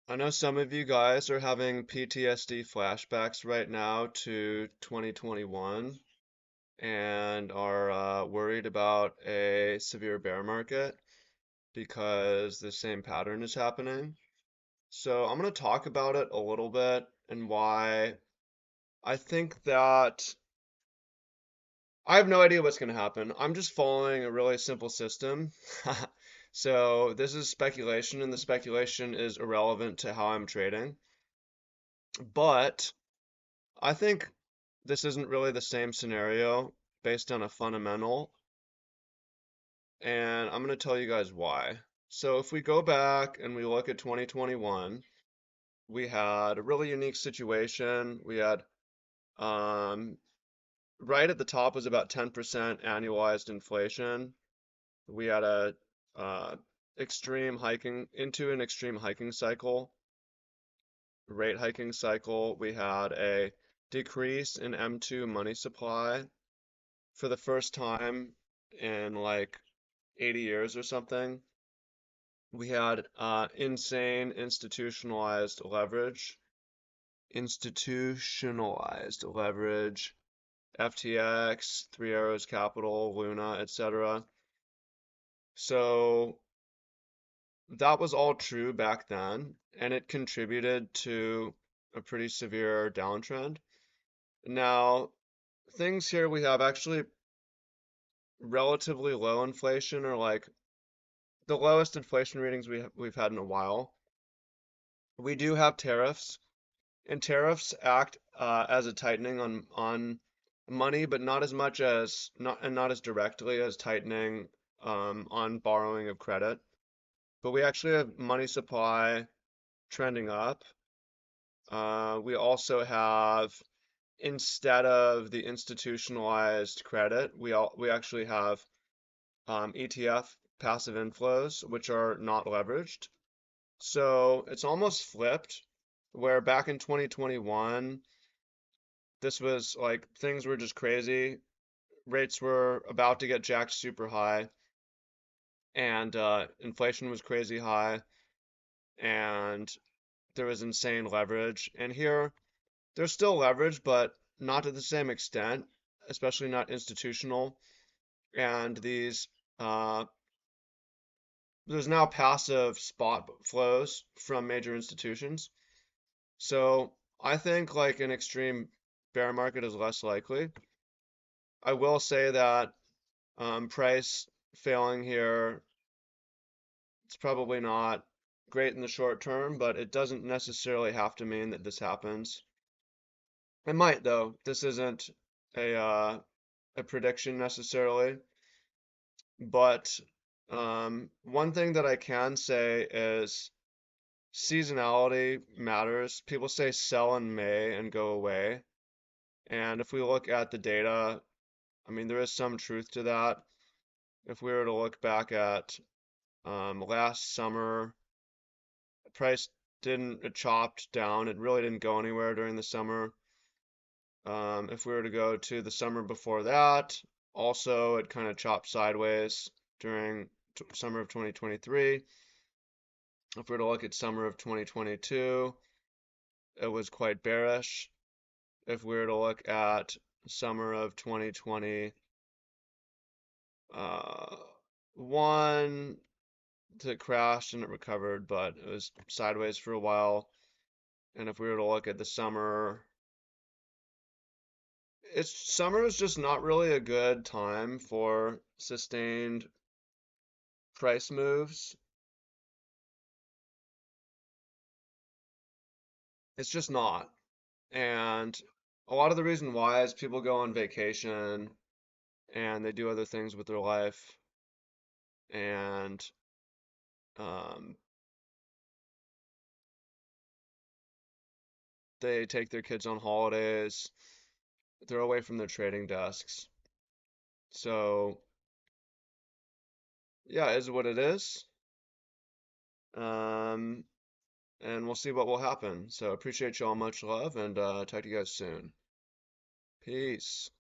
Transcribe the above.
I know some of you guys are having PTSD flashbacks right now to 2021 and are worried about a severe bear market because the same pattern is happening. So I'm going to talk about it a little bit and why I think that I have no idea what's going to happen. I'm just following a really simple system. So this is speculation, and the speculation is irrelevant to how I'm trading. But I think this isn't really the same scenario based on a fundamental, and I'm going to tell you guys why. So if we go back and we look at 2021, we had a really unique situation. We had um, right at the top was about 10% annualized inflation. We had a uh, extreme hiking into an extreme hiking cycle, rate hiking cycle. We had a decrease in M2 money supply for the first time in like 80 years or something. We had insane institutionalized leverage, FTX, Three Arrows Capital, Luna, etc. So that was all true back then, and it contributed to a pretty severe downtrend. Now, things here we have actually relatively low inflation, or like the lowest inflation readings we've had in a while. We do have tariffs, and tariffs act as a tightening on money, but not as much as not as directly as tightening on borrowing of credit. But we actually have money supply trending up. We also have, instead of the institutionalized credit, we actually have ETF passive inflows, which are not leveraged. So it's almost flipped, where back in 2021, this was like things were just crazy. Rates were about to get jacked super high, and inflation was crazy high, and there was insane leverage. And here, there's still leverage, but not to the same extent, especially not institutional. And uh, there's now passive spot flows from major institutions. So I think like an extreme bear market is less likely. I will say that price failing here, it's probably not great in the short term, but it doesn't necessarily have to mean that this happens. It might though. This isn't a prediction necessarily, but one thing that I can say is seasonality matters. People say sell in May and go away. And if we look at the data, I mean, there is some truth to that. If we were to look back at last summer, price didn't, it chopped down. It really didn't go anywhere during the summer. If we were to go to the summer before that, also it kind of chopped sideways during summer of 2023. If we were to look at summer of 2022, it was quite bearish. If we were to look at summer of 2020, one, it crashed and it recovered, but it was sideways for a while. And if we were to look at the summer, summer is just not really a good time for sustained price moves. It's just not. And a lot of the reason why is people go on vacation and they do other things with their life, and um, they take their kids on holidays. They're away from their trading desks. So yeah, it is what it is. Um, and we'll see what will happen. So appreciate y'all, much love, and talk to you guys soon. Peace.